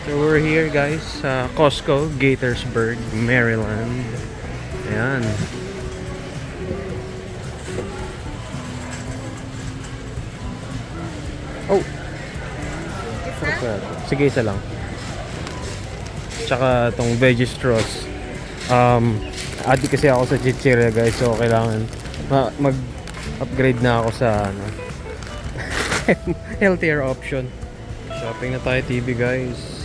So we're here guys sa Costco, Gaithersburg, Maryland. Ayan. Oh! Sige, isa lang. Tsaka itong veggie straws. Addict kasi ako sa chichirya guys, so kailangan mag-upgrade na ako sa ano, healthier option. Shopping na tayo TV guys.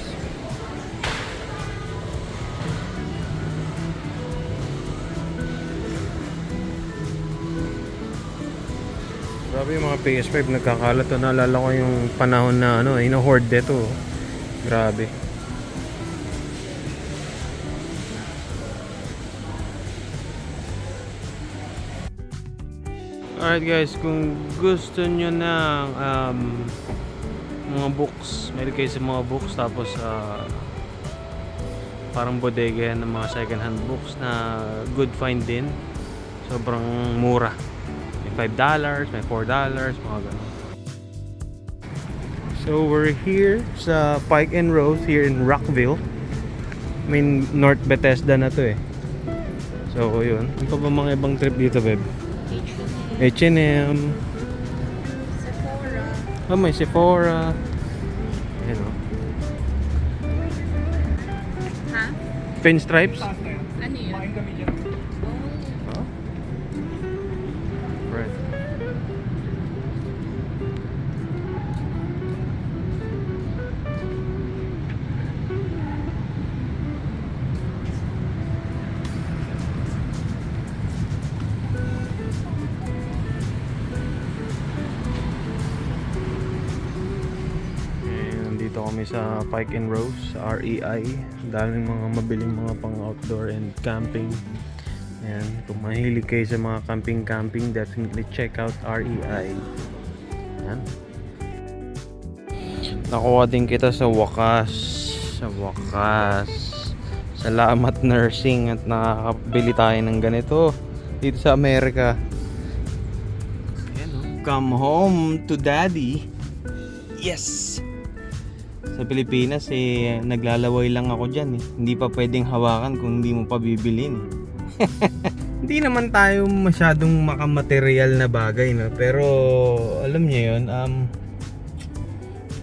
Grabe yung mga PS5 nagkakalat to. Naalala ko yung panahon na ano, ino-hoard dito. Grabe. Alright guys, kung gusto nyo ng mga books, meron kayo sa mga books, tapos parang bodega yan ng mga second hand books na good find din. Sobrang mura. May $5, may $4, mga ganun. So we're here sa Pike and Rose here in Rockville. I mean, North Bethesda na to eh. So yun. Ano pa ba mga ibang trip dito, babe? H&M. Sephora. Oh, may Sephora. Ayan o. Ha? Pinstripes? Ano yun? Oh. Right. Dito kami sa Pike and Rose, REI. Daming mga mabiling mga pang outdoor and camping. Ayan, kung mahilig kayo sa mga camping, definitely check out REI. Ayan. Nakuha din kita sa wakas. Salamat nursing at nakakabili tayo ng ganito dito sa Amerika. Ayan, oh. Come home to daddy. Yes! Sa Pilipinas naglalaway lang ako dyan eh. Hindi pa pwedeng hawakan kung hindi mo pa bibilin. Hindi naman tayo masyadong makamaterial na bagay, no? Pero alam niyo yun,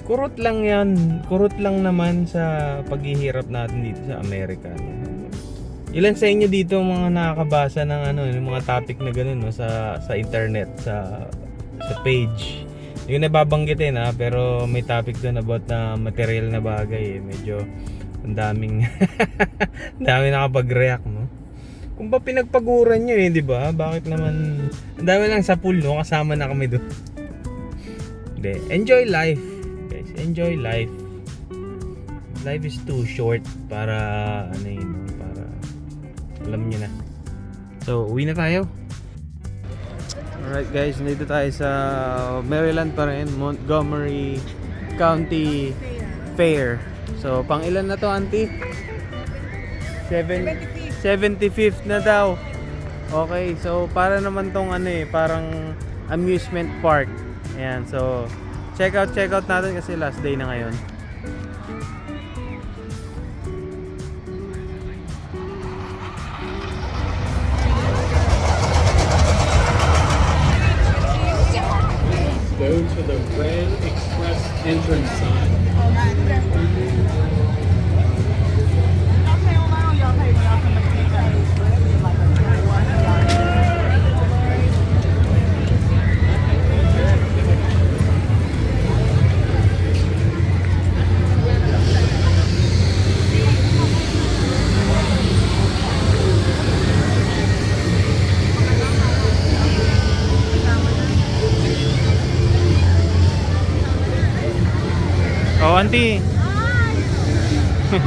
kurot lang yan. Kurot lang naman sa paghihirap natin dito sa Amerika. Ilan sa inyo dito mga nakakabasa ng ano, yung mga topic na ganun, no? sa internet, sa page. Yung nababanggitin pero may topic doon about na material na bagay eh. Medyo ang daming dami nakapag-react, no? Kung ba pinagpaguran nyo di ba? Bakit naman ang dami lang sa pool, no? Kasama na kami doon. Hindi, enjoy life. Guys, enjoy life. Life is too short para ano yun, para alam niyo na. So, uwi na tayo. Alright guys, nandito tayo sa Maryland pa rin, Montgomery County Fair. So, pang ilan na to, auntie? 75th na daw. Okay, so para naman tong ano eh, parang amusement park. Ayan, so check out natin kasi last day na ngayon. Go to the red express entrance sign. Oh, auntie. Welcome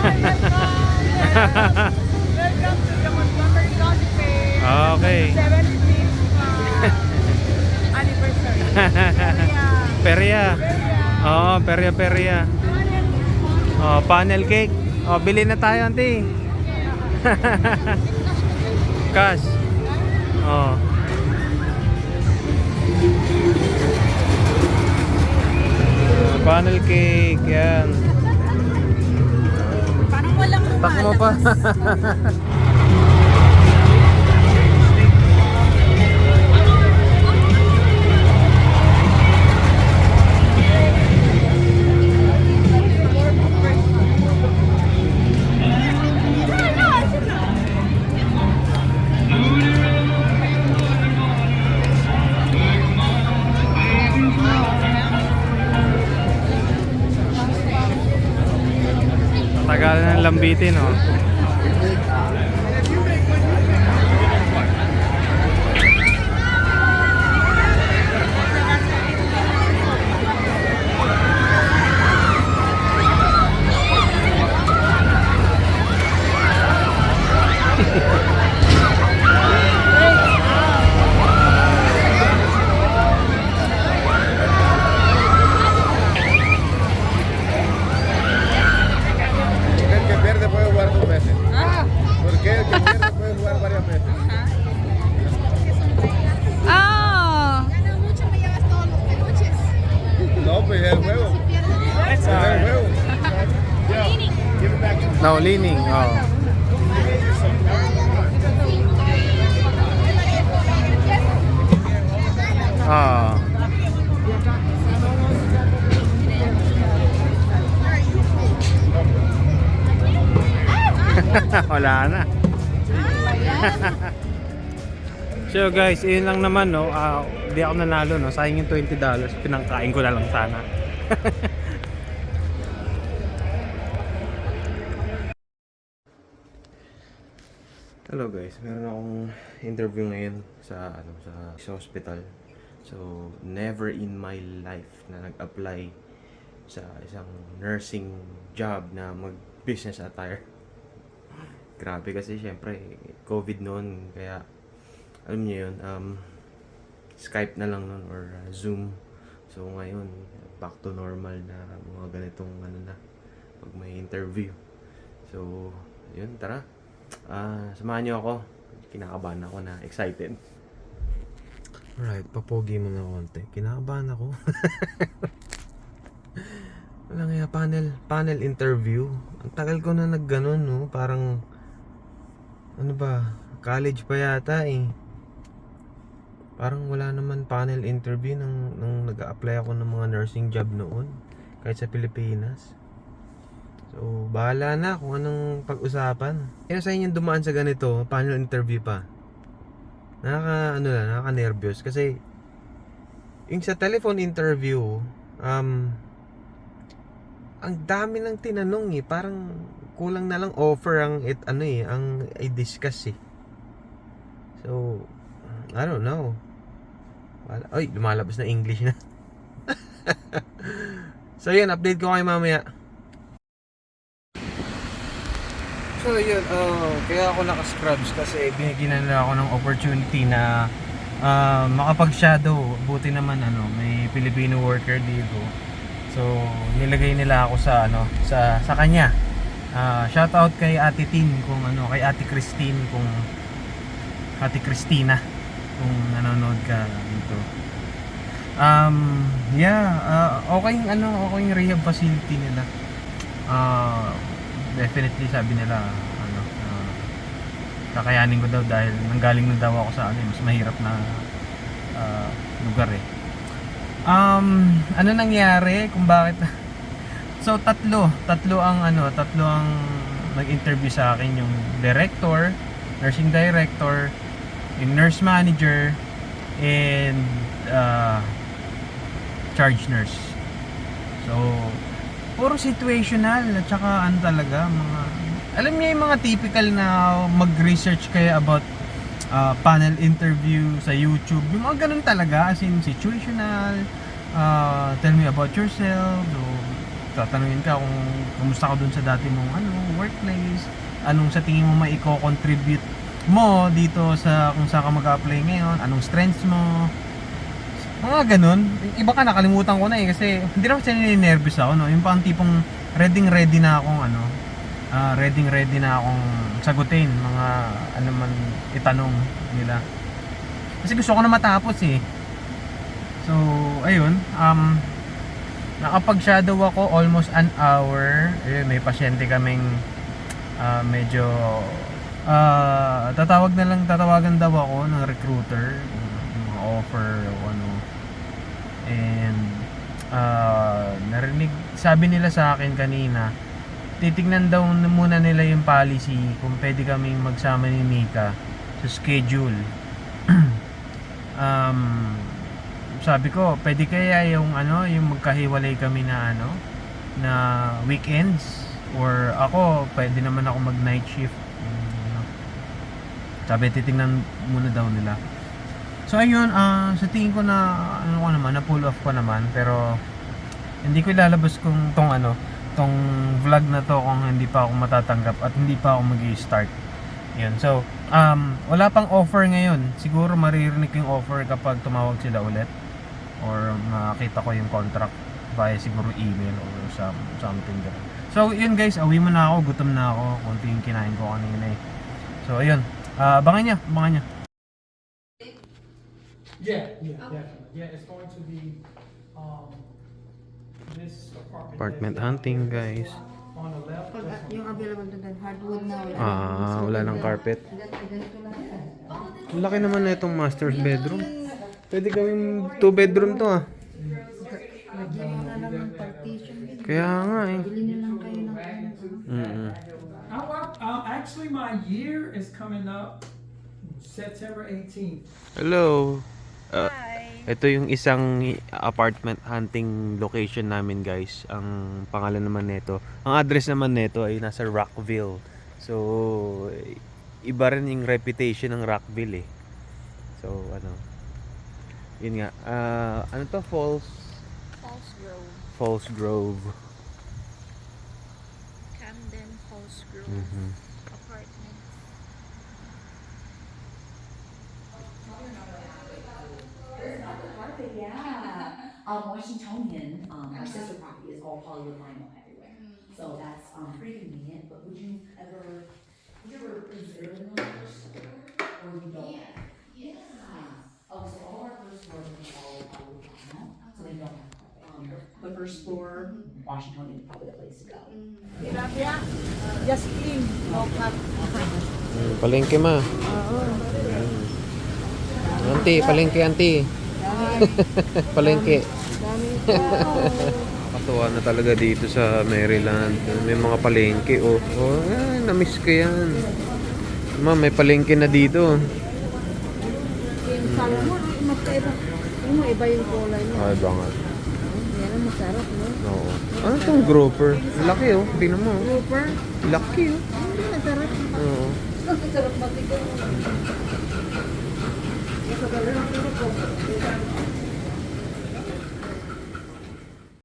to the Montgomery County Fair. Okay. 75th anniversary. Perya. Oh, perya. Oh, panel cake. Oh, bili na tayo, auntie. Cash. Oh. Funnel cake, yan. Tak mo pa. Tagal ng lambitin, oh. El que pierde puede jugar 2 veces. Porque el que pierde puede jugar varias veces. Ah. Ganas mucho, me llevas todos los peluches. No, pues es el juego. Es el juego. Give it back to me. No, leaning. Oh. Ah. Wala na. So guys, yun lang naman, no. Hindi ako nanalo, no. Sayang yung $20. Pinangkain ko na lang sana. Hello guys, meron akong interview ngayon sa hospital. So, never in my life na nag-apply sa isang nursing job na mag-business attire. Grabe kasi syempre COVID noon, kaya alam niyo yun, Skype na lang noon or Zoom. So ngayon back to normal na mga ganitong na pag may interview. So yun, tara. Samahan niyo ako. Kinakabahan ako na, excited. Alright, papogi mo na konti. Kinakabahan ako. Wala nga, panel interview. Ang tagal ko na nagganon, no? Parang ano ba, college pa yata eh. Parang wala naman panel interview nung nag-a-apply ako ng mga nursing job noon, kahit sa Pilipinas. So, bahala na kung anong pag-usapan. Kaya sa inyo dumaan sa ganito, panel interview pa. Nakaka-nervous kasi yung sa telephone interview, ang dami ng tinanong eh, parang kulang na lang offer ang i-discuss eh. So, I don't know. Ay, lumalabas na English na. So yun, update ko kayo mamaya. So yun, kaya ako naka-scrubs kasi binigyan na ako ng opportunity na makapag-shadow. Buti naman may Filipino worker dito. So nilagay nila ako sa sa kanya. Shout out kay Ate Tin kay Ate Christine Ate Christina kung nanonood ka dito. Okay yung rehab facility nila. Definitely sabi nila kakayanin ko daw dahil nanggaling na daw ako sa mas mahirap na lugar eh. Ano nangyari kung bakit so tatlo ang nag-interview sa akin, yung director, nursing director, yung nurse manager, and charge nurse. So puro situational at saka talaga mga alam niyo yung mga typical na mag-research kayo about panel interview sa YouTube, yung mga ganun talaga, as in situational, tell me about yourself, so tatanungin ka kung kumusta ka dun sa dati mong workplace, anong sa tingin mo mai-contribute mo dito sa kung saan ka mag-apply ngayon, anong strengths mo, mga ganun. Iba ka nakalimutan ko na kasi hindi naman siya ninervous ako, no? Yung parang tipong ready na akong ready na akong sagutin mga man itanong nila, kasi gusto ko na matapos eh. So ayun, nakapag-shadow ako almost an hour. Ayun, may pasyente kaming medyo tatawagan daw ako ng recruiter, yung mga offer o ano. And sabi nila sa akin kanina, titignan daw muna nila yung policy kung pwede kaming magsama ni Mika sa schedule. Sabi ko, pwede kaya yung magkahiwalay kami na na weekends, or ako pwede naman ako mag night shift. Sabi titingnan muna daw nila. So ayun, sa tingin ko na na pull off ko naman, pero hindi ko ilalabas kung tong vlog na to kung hindi pa ako matatanggap at hindi pa ako mag-i-start. Yun. So, wala pang offer ngayon. Siguro maririnig ko yung offer kapag tumawag sila ulit or makita ko yung contract via siguro email or something ganun. So, yun guys, awi mo na ako, gutom na ako, konti yung kinain ko kanina eh. So, ayun. Abangan nyo. Yeah, definitely. Yeah, it's going to be this Apartment hunting guys. on the left. Pag yung available doon, hardwood na Wala ng carpet. Ganito lahat. Ang laki naman na itong master's bedroom. Pwede kaming 2 bedroom to Lagyan mo na lang ng partition. Kaya nga eh. Bili na lang kayo ng Actually, my year is coming up September 18th. Hello. Ito yung isang apartment hunting location namin guys. Ang pangalan naman nito, ang address naman nito ay nasa Rockville. So iba rin yung reputation ng Rockville eh. So yun nga. Ano to? Falls Grove. Camden Falls Grove Mhm. apartment. Yeah. Washingtonian, our sister property is all Hollywood vinyl everywhere. So that's pretty convenient, but would you ever consider living on the first floor? Or you don't? Yeah. Oh, so all our first floors will be all Hollywood vinyl, so they don't have carpet. The first floor, Washingtonian is probably the place to go. Just clean. No cut. Palengke ma. Auntie, palengke auntie. Palengke. Nakakatuwa na talaga dito sa Maryland. May mga palengke. Na-miss ko yan. Ma, may palengke na dito. Yung salmon, magkaiba. Yung iba yung kulay niya. Ay, bangat. Yan ang masarap, no? Oo. Ano itong grouper? Laki oh. Tingnan mo. Grouper. Laki oh.